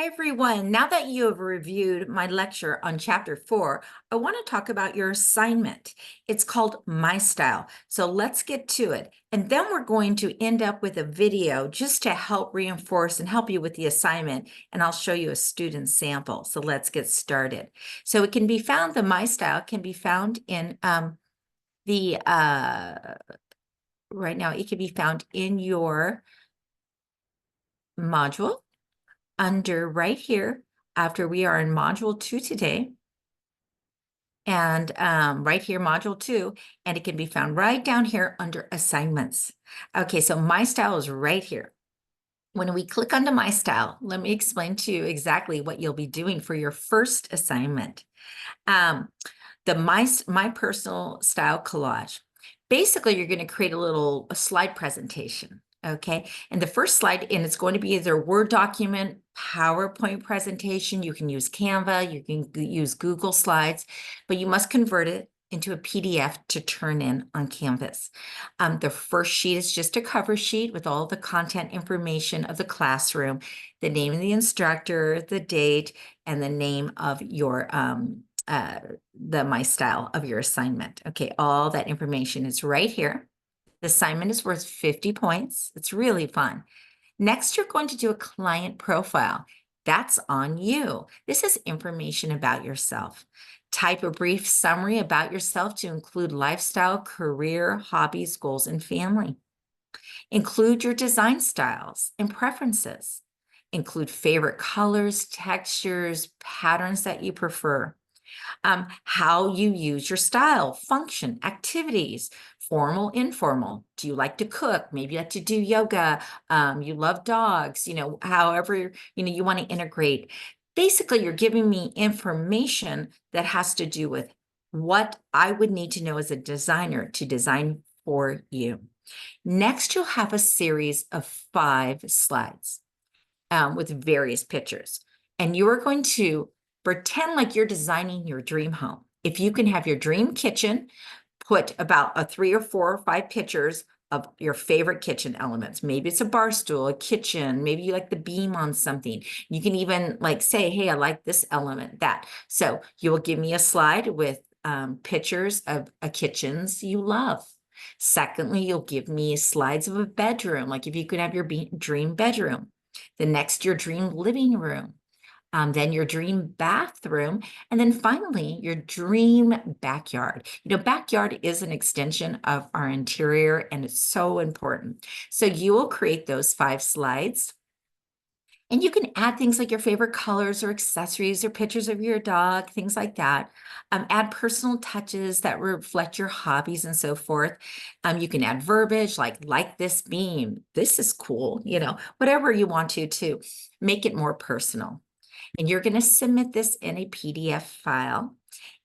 Hi, everyone. Now that you have reviewed my lecture on Chapter 4, I want to talk about your assignment. It's called My Style. So let's get to it. And then we're going to end up with a video just to help reinforce and help you with the assignment. And I'll show you a student sample. So let's get started. So it can be found, the My Style can be found in the, right now, it can be found in your module. Under right here, after we are in module 2 today, and right here, module 2, and it can be found right down here under assignments. Okay, so My Style is right here. When we click onto My Style, let me explain to you exactly what you'll be doing for your first assignment. The My Personal Style Collage. Basically, you're going to create a slide presentation. Okay, and the first slide, and it's going to be either Word document, PowerPoint presentation. You can use Canva, you can use Google Slides, but you must convert it into a PDF to turn in on Canvas. The first sheet is just a cover sheet with all the content information of the classroom, the name of the instructor, the date, and the name of your the My Style of your assignment. Okay, all that information is right here. The assignment is worth 50 points. It's really fun. Next, you're going to do a client profile. That's on you. This is information about yourself. Type a brief summary about yourself to include lifestyle, career, hobbies, goals, and family. Include your design styles and preferences. Include favorite colors, textures, patterns that you prefer. How you use your style, function, activities, formal, informal. Do you like to cook? Maybe you like to do yoga. You love dogs, however, you want to integrate. Basically, you're giving me information that has to do with what I would need to know as a designer to design for you. Next, you'll have a series of 5 slides with various pictures. And you are going to pretend like you're designing your dream home. If you can have your dream kitchen, put about 3 or 4 or 5 pictures of your favorite kitchen elements. Maybe it's a bar stool, a kitchen, maybe you like the beam on something. You can even say, hey, I like this element, that. So you will give me a slide with pictures of kitchens you love. Secondly, you'll give me slides of a bedroom, like if you could have your dream bedroom. The next, your dream living room. Then your dream bathroom, and then finally your dream backyard. Backyard is an extension of our interior, and it's so important. So you will create those 5 slides, and you can add things like your favorite colors or accessories or pictures of your dog, things like that. Add personal touches that reflect your hobbies and so forth. You can add verbiage like this beam. This is cool, whatever you want to make it more personal. And you're going to submit this in a PDF file.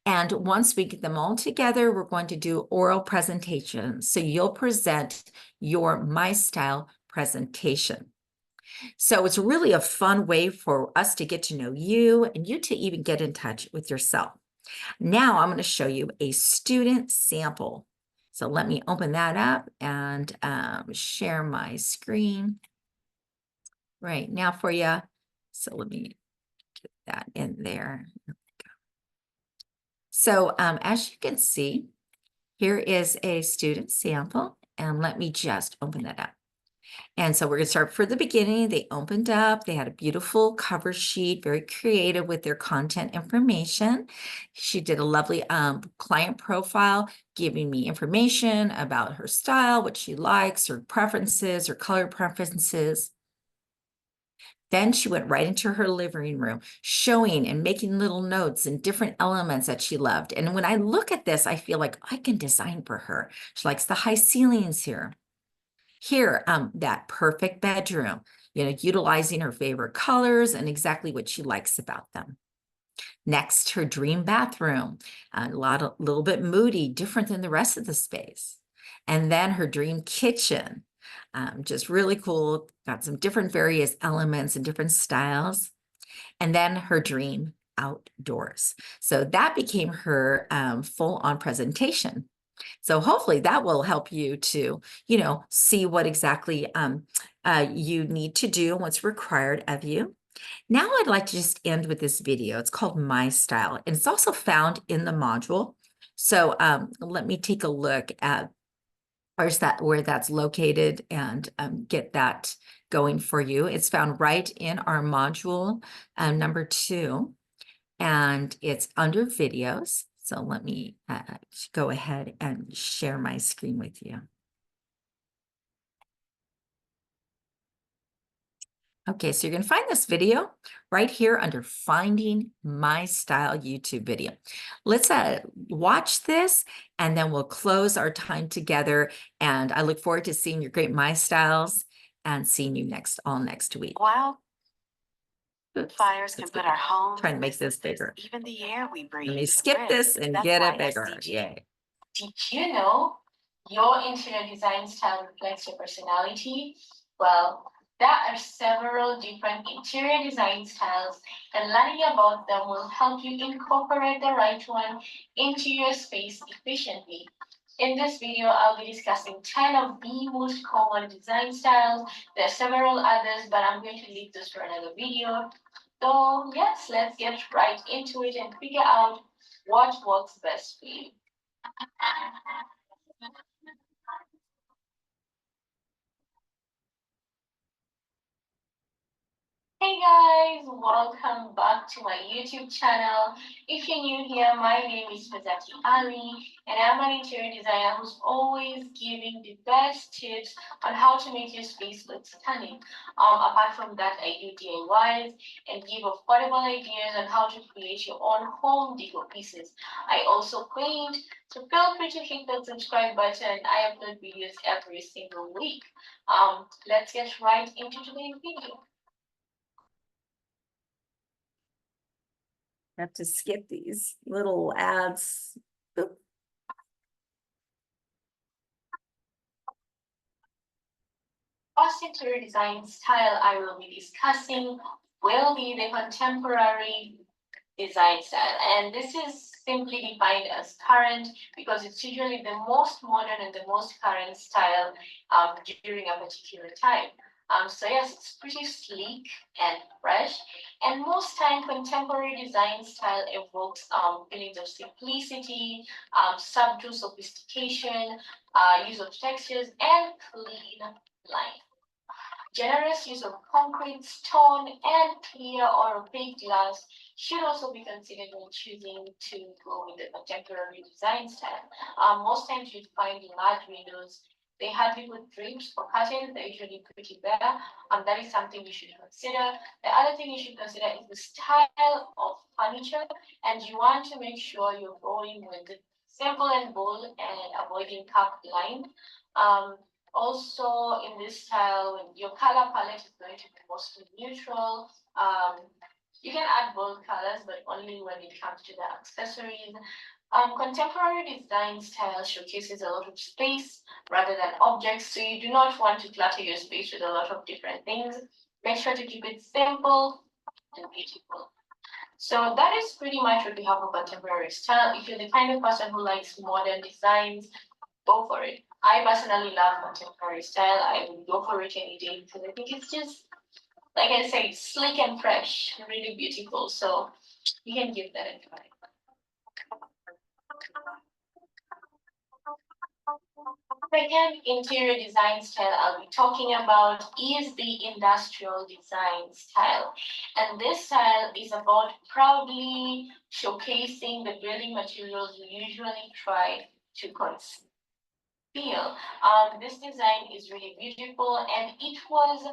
And once we get them all together, we're going to do oral presentations. So you'll present your My Style presentation. So it's really a fun way for us to get to know you and you to even get in touch with yourself. Now I'm going to show you a student sample. So let me open that up and share my screen right now for you. So let me get that in there. So as you can see, here is a student sample, and let me just open that up. And so we're going to start for the beginning. They opened up, they had a beautiful cover sheet, very creative with their content information. She did a lovely client profile, giving me information about her style, what she likes, her preferences, her color preferences. Then she went right into her living room, showing and making little notes and different elements that she loved. And when I look at this, I feel like I can design for her. She likes the high ceilings here. Here, that perfect bedroom, utilizing her favorite colors and exactly what she likes about them. Next, her dream bathroom, a little bit moody, different than the rest of the space. And then her dream kitchen, just really cool, got some different various elements and different styles. And then her dream outdoors. So that became her full-on presentation. So hopefully that will help you to, see what exactly you need to do and what's required of you. Now I'd like to just end with this video. It's called My Style, and it's also found in the module. So let me take a look at where that's located and get that going for you. It's found right in our module number 2, and it's under videos. So let me go ahead and share my screen with you. Okay, so you're going to find this video right here under Finding My Style YouTube video. Let's watch this, and then we'll close our time together. And I look forward to seeing your great My Styles and seeing you next week. Wow. Oops, Fires can put our homes, trying to make this bigger. even the air we breathe. Let me skip this and get it bigger. Yay. Did you know your interior design style reflects your personality? Well, there are several different interior design styles, and learning about them will help you incorporate the right one into your space efficiently. In this video, I'll be discussing 10 of the most common design styles. There are several others, but I'm going to leave this for another video. So yes, let's get right into it and figure out what works best for you. Hey guys, welcome back to my YouTube channel. If you're new here, my name is Fazati Ali, and I'm an interior designer who's always giving the best tips on how to make your space look stunning. Apart from that, I do DIYs and give affordable ideas on how to create your own home decor pieces. I also paint, so feel free to hit that subscribe button. I upload videos every single week. Let's get right into today's video. I have to skip these little ads. Oop. First interior design style I will be discussing will be the contemporary design style. And this is simply defined as current because it's usually the most modern and the most current style during a particular time. So yes, it's pretty sleek and fresh. And most time, contemporary design style evokes feelings of simplicity, subtle sophistication, use of textures, and clean lines. Generous use of concrete, stone, and clear or opaque glass should also be considered when choosing to go with the contemporary design style. Most times you'd find large windows. They hardly put drapes or curtains. They're usually pretty bare. That is something you should consider. The other thing you should consider is the style of furniture, and you want to make sure you're going with simple and bold and avoiding curved line. Also, in this style, your color palette is going to be mostly neutral. You can add bold colors, but only when it comes to the accessories. Contemporary design style showcases a lot of space rather than objects, so you do not want to clutter your space with a lot of different things. Make sure to keep it simple and beautiful. So that is pretty much what we have for contemporary style. If you're the kind of person who likes modern designs, go for it. I personally love contemporary style. I would go for it any day because I think it's just, like I say, sleek and fresh, really beautiful. So you can give that a try. Second interior design style I'll be talking about is the industrial design style. And this style is about proudly showcasing the building materials you usually try to conceal. This design is really beautiful, and it was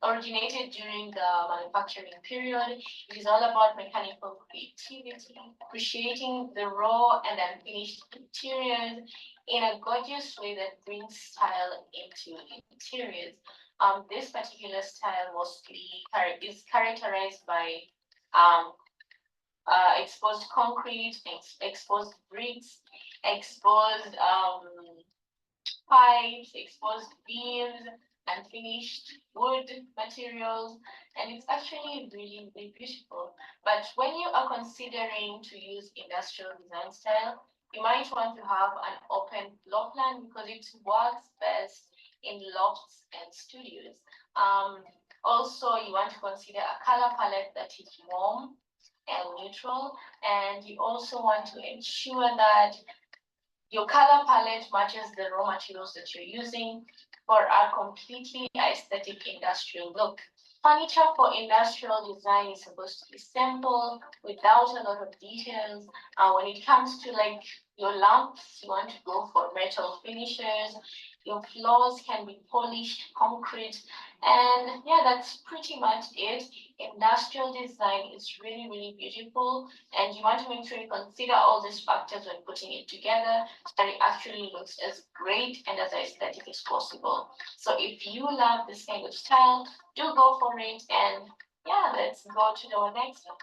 originated during the manufacturing period. It is all about mechanical creativity, appreciating the raw and unfinished interiors in a gorgeous way that brings style into interiors. This particular style mostly is characterized by exposed concrete, exposed bricks, exposed pipes, exposed beams, and finished wood materials, and it's actually really, really beautiful. But when you are considering to use industrial design style, you might want to have an open floor plan because it works best in lofts and studios. Also, you want to consider a color palette that is warm and neutral, and you also want to ensure that your color palette matches the raw materials that you're using for a completely aesthetic industrial look. Furniture for industrial design is supposed to be simple, without a lot of details. When it comes to like your lamps, you want to go for metal finishes. Your floors can be polished concrete. And yeah, that's pretty much it. Industrial design is really, really beautiful. And you want to make sure you consider all these factors when putting it together so that it actually looks as great and as aesthetic as possible. So if you love this kind of style, do go for it. And yeah, let's go to the next one.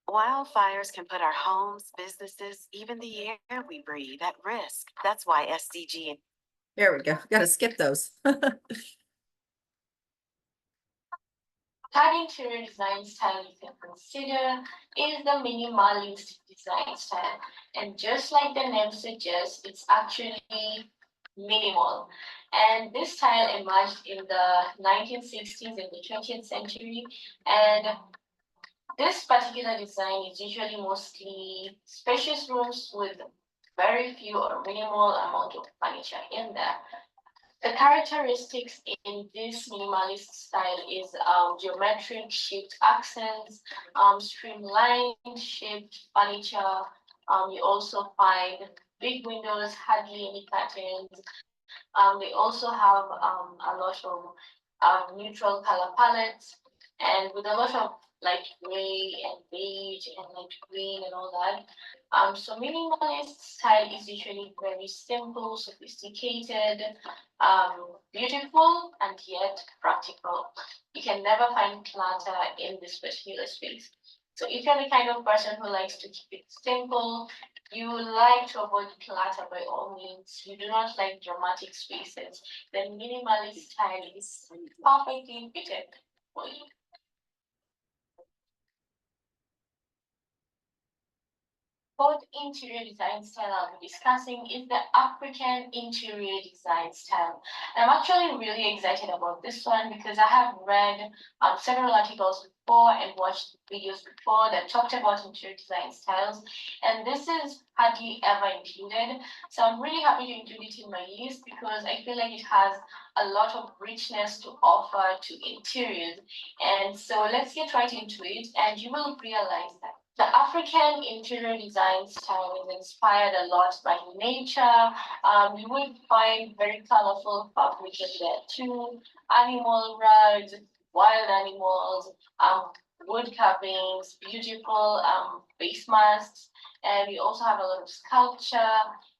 Wildfires can put our homes, businesses, even the air we breathe at risk. That's why SDG. There we go. Gotta skip those. Third interior design style you can consider is the minimalist design style. And just like the name suggests, it's actually minimal. And this style emerged in the 1960s and the 20th century. And this particular design is usually mostly spacious rooms with very few or minimal amount of furniture in there. The characteristics in this minimalist style is geometric shaped accents, streamlined shaped furniture. You also find big windows, hardly any curtains. They also have a lot of neutral color palettes and with a lot of like gray and beige and like green and all that. So minimalist style is usually very simple, sophisticated, beautiful, and yet practical. You can never find clutter in this particular space. So if you're the kind of person who likes to keep it simple, you like to avoid clutter by all means, you do not like dramatic spaces, then minimalist style is perfectly fitted for you. Fourth interior design style I'll be discussing is the African interior design style. And I'm actually really excited about this one because I have read several articles before and watched videos before that talked about interior design styles. And this is hardly ever included. So I'm really happy to include it in my list because I feel like it has a lot of richness to offer to interiors. And so let's get right into it and you will realize that the African interior design style is inspired a lot by nature. You would find very colorful fabrics in there too, animal rugs, wild animals, wood carvings, beautiful face masks, and we also have a lot of sculpture,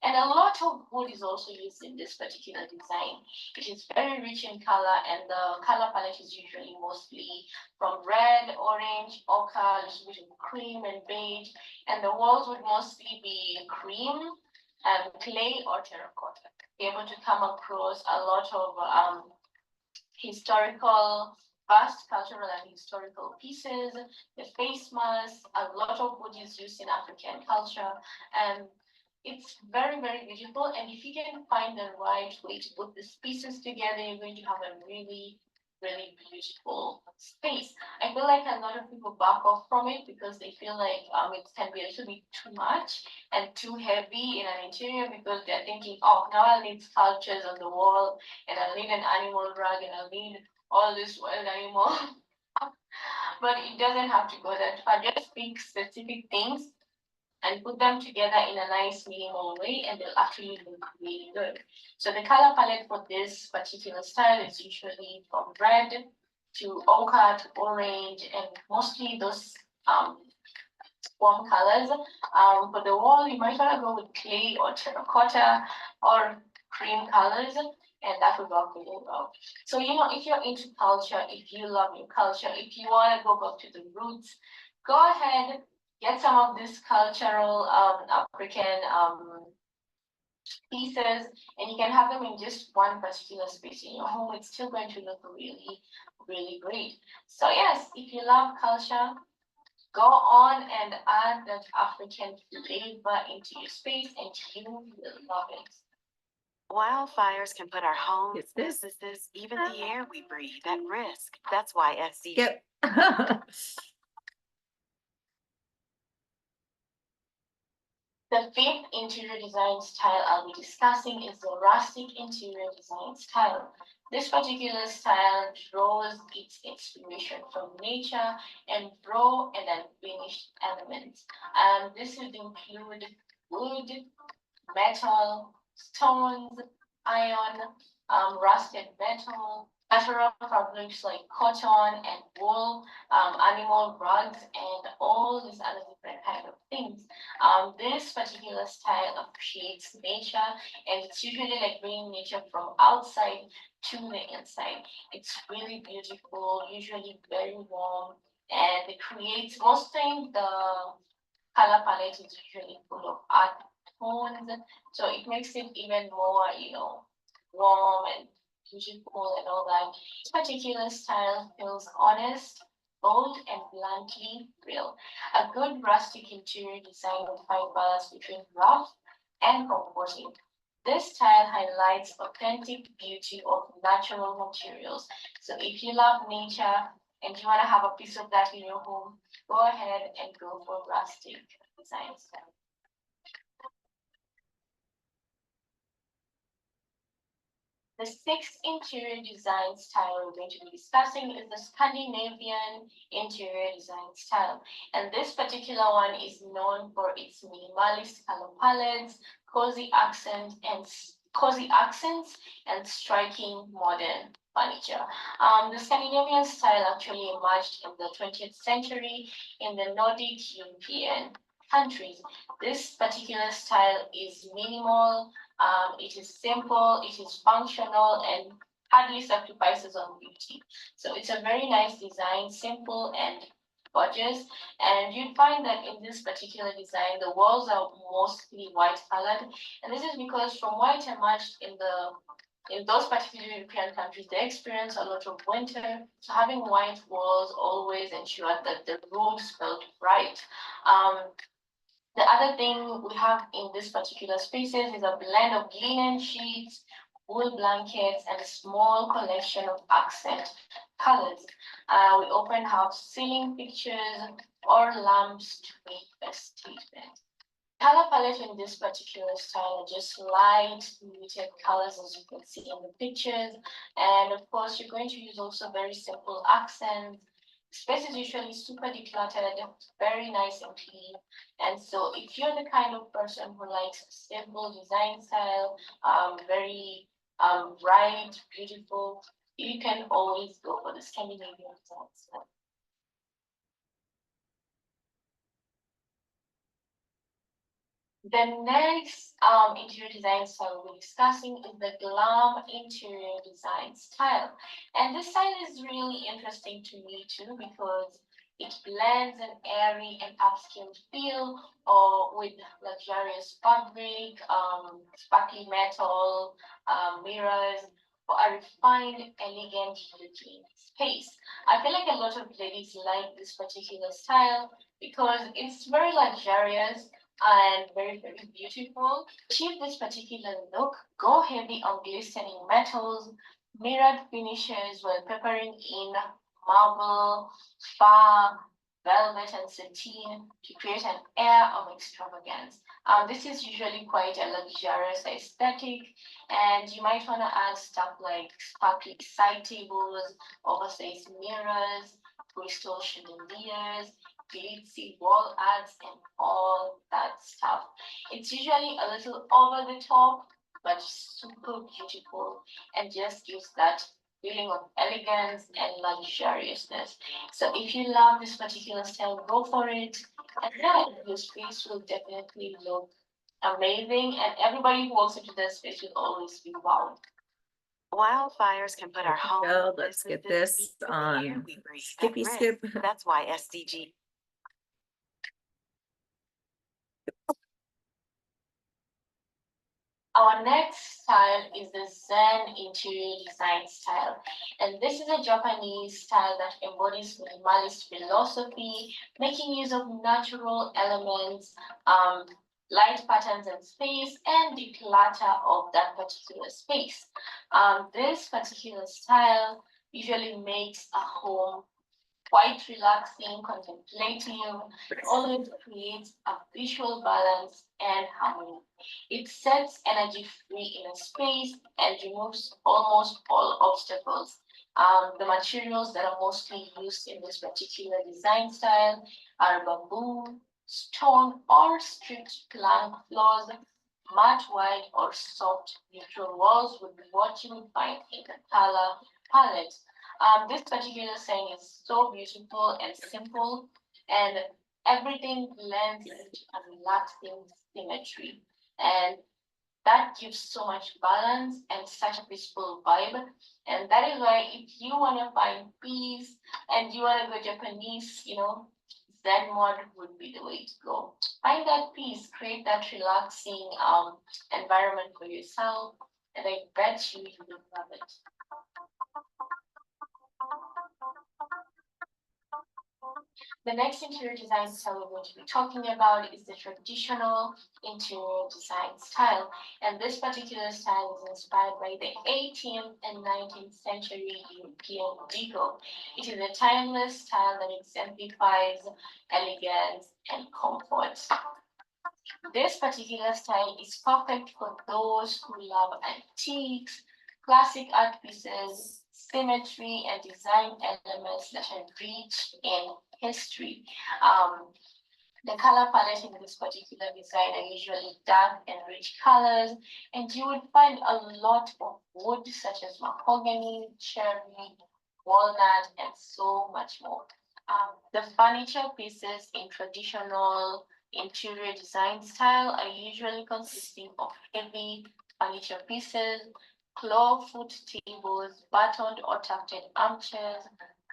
and a lot of wood is also used in this particular design. It is very rich in color, and the color palette is usually mostly from red, orange, ochre, a little bit of cream and beige, and the walls would mostly be cream, clay or terracotta. Be able to come across a lot of historical, vast cultural and historical pieces, the face masks, a lot of wood is used in African culture, and it's very, very beautiful. And if you can find the right way to put these pieces together, you're going to have a really, really beautiful space. I feel like a lot of people back off from it because they feel like it can be a little bit too much and too heavy in an interior because they're thinking, oh, now I'll need sculptures on the wall and I'll need an animal rug and I'll need all this wild animal. But it doesn't have to go that far. Just pick specific things and put them together in a nice minimal way and they'll actually look really good. So the color palette for this particular style is usually from red to ochre to orange and mostly those warm colors. For the wall, you might want to go with clay or terracotta or cream colors and that would work really well. So, you know, if you're into culture, if you love your culture, if you want to go back to the roots, go ahead, get some of these cultural African pieces and you can have them in just one particular space in your home. It's still going to look really, really great. So yes, if you love culture, go on and add that African flavor into your space and you will love it. Wildfires can put our homes, It's this. businesses, even the air we breathe at risk. That's why SDG. Yep. The fifth interior design style I'll be discussing is the rustic interior design style. This particular style draws its inspiration from nature and raw and unfinished elements. This would include wood, metal, stones, iron, rusted metal, natural fabrics like cotton and wool, animal rugs, and all these other different kind of things. This particular style appreciates nature, and it's usually like bringing nature from outside to the inside. It's really beautiful, usually very warm, and it creates most time the color palette is usually full of art tones, so it makes it even more, warm and beautiful and all that. This particular style feels honest, bold, and bluntly real. A good rustic interior design will find balance between rough and comforting. This style highlights authentic beauty of natural materials. So if you love nature and you want to have a piece of that in your home, go ahead and go for rustic design style. The sixth interior design style we're going to be discussing is the Scandinavian interior design style. And this particular one is known for its minimalist color palettes, cozy accents, and striking modern furniture. The Scandinavian style actually emerged in the 20th century in the Nordic European countries. This particular style is minimal, it is simple, it is functional, and hardly sacrifices on beauty. So it's a very nice design, simple and gorgeous. And you'd find that in this particular design, the walls are mostly white colored. And this is because from white emerged in those particular European countries, they experience a lot of winter. So having white walls always ensured that the rooms felt bright. The other thing we have in this particular spaces is a blend of linen sheets, wool blankets, and a small collection of accent colors. We often have ceiling pictures or lamps to make a statement. Color palette in this particular style are just light, muted colors, as you can see in the pictures. And of course, you're going to use also very simple accents. Space is usually super decluttered, very nice and clean. And so if you're the kind of person who likes a simple design style, very bright, beautiful, you can always go for the Scandinavian design style. The next interior design style we're discussing is the glam interior design style. And this style is really interesting to me too because it blends an airy and upscale feel or with luxurious fabric, sparkly metal, mirrors, for a refined, elegant looking space. I feel like a lot of ladies like this particular style because it's very luxurious and very, very beautiful. To achieve this particular look, go heavy on glistening metals, mirrored finishes while peppering in marble, fur, velvet, and sateen to create an air of extravagance. This is usually quite a luxurious aesthetic, and you might want to add stuff like sparkly side tables, oversized mirrors, crystal chandeliers, glitzy wall arts, and all that stuff. It's usually a little over the top, but super beautiful and just gives that feeling of elegance and luxuriousness. So if you love this particular style, go for it. And yeah, your space will definitely look amazing, and everybody who walks into that space will always be wowed. Wildfires can put our homes, Go, let's get businesses, this even the air on we breathe at Skippy risk. Skip. That's why SDG. Our next style is the Zen interior design style. And this is a Japanese style that embodies minimalist philosophy, making use of natural elements, light patterns and space, and declutter of that particular space. This particular style usually makes a home quite relaxing, contemplative, always creates a visual balance and harmony. It sets energy free in a space and removes almost all obstacles. The materials that are mostly used in this particular design style are bamboo, stone, or stripped plank floors. Matte white or soft neutral walls would be what you would find in the color palette. This particular saying is so beautiful and simple, and everything blends into a relaxing symmetry. And that gives so much balance and such a peaceful vibe. And that is why if you want to find peace and you want to go Japanese, Zen mode would be the way to go. Find that peace, create that relaxing environment for yourself, and I bet you will love it. The next interior design style we're going to be talking about is the traditional interior design style. And this particular style is inspired by the 18th and 19th century European deco. It is a timeless style that exemplifies elegance and comfort. This particular style is perfect for those who love antiques, classic art pieces, symmetry, and design elements that are rich in history. The color palette in this particular design are usually dark and rich colors, and you would find a lot of wood such as mahogany, cherry, walnut, and so much more. The furniture pieces in traditional interior design style are usually consisting of heavy furniture pieces, clawfoot tables, buttoned or tufted armchairs,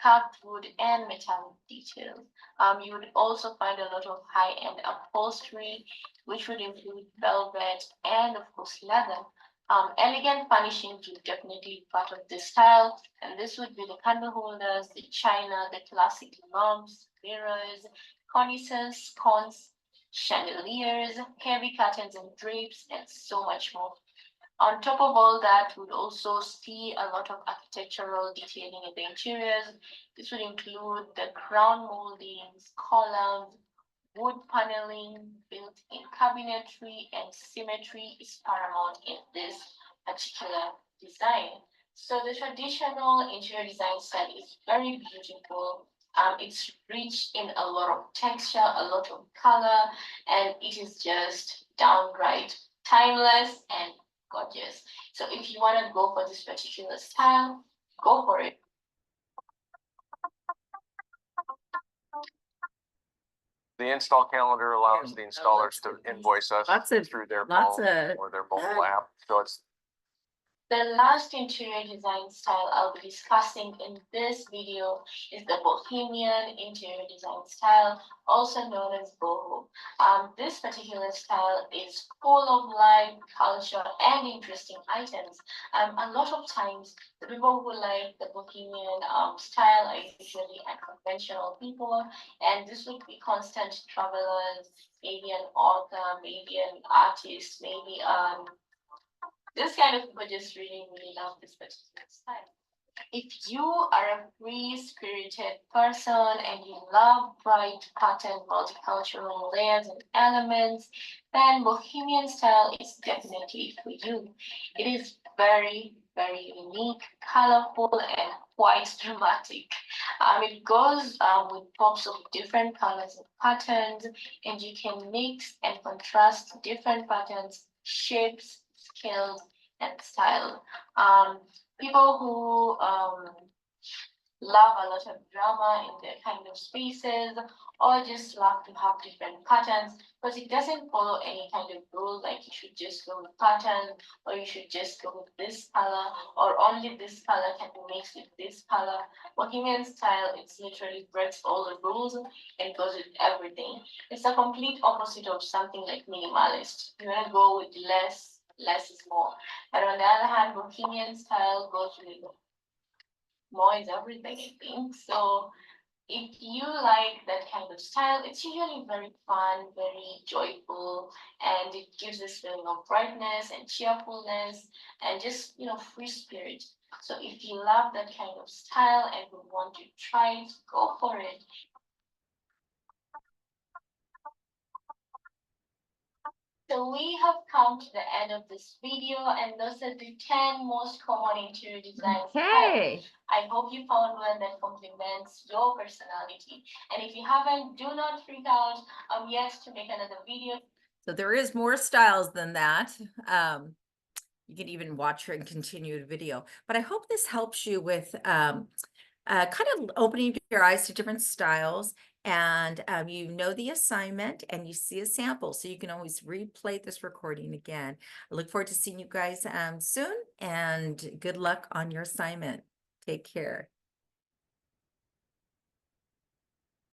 carved wood, and metallic details. You would also find a lot of high-end upholstery, which would include velvet and, of course, leather. Elegant furnishings would definitely be part of this style, and this would be the candle holders, the china, the classic lamps, mirrors, cornices, cones, chandeliers, heavy curtains and drapes, and so much more. On top of all that, we'd also see a lot of architectural detailing in the interiors. This would include the crown moldings, columns, wood paneling, built-in cabinetry, and symmetry is paramount in this particular design. So the traditional interior design style is very beautiful. It's rich in a lot of texture, a lot of color, and it is just downright timeless and gorgeous. So if you want to go for this particular style, go for it. The install calendar allows the installers to invoice us through their phone or their mobile app. So it's The last interior design style I'll be discussing in this video is the Bohemian interior design style, also known as boho. This particular style is full of life, culture, and interesting items. A lot of times, the people who like the Bohemian style are usually unconventional people, and this would be constant travelers, maybe an author, maybe an artist, maybe this kind of people just really love this particular style. If you are a free-spirited person and you love bright pattern, multicultural layers and elements, then Bohemian style is definitely for you. It is very unique, colorful, and quite dramatic. It goes with pops of different colors and patterns, and you can mix and contrast different patterns, shapes, scales, and style. People who love a lot of drama in their kind of spaces, or just love to have different patterns, but it doesn't follow any kind of rule, like you should just go with pattern, or you should just go with this color, or only this color can be mixed with this color. Bohemian style, it's literally breaks all the rules and goes with everything. It's a complete opposite of something like minimalist. You want to go with less is more. But on the other hand, Bohemian style goes with more is everything, I think. So if you like that kind of style, it's usually very fun, very joyful, and it gives this feeling of brightness and cheerfulness and just, free spirit. So if you love that kind of style and would want to try it, go for it. So we have come to the end of this video, and those are the 10 most common interior design styles. Okay. I hope you found one that complements your personality. And if you haven't, do not freak out. I'm yet to make another video. So there is more styles than that. You can even watch and continue the video, but I hope this helps you with kind of opening your eyes to different styles, and you know the assignment and you see a sample, so you can always replay this recording again. I look forward to seeing you guys soon, and good luck on your assignment. Take care.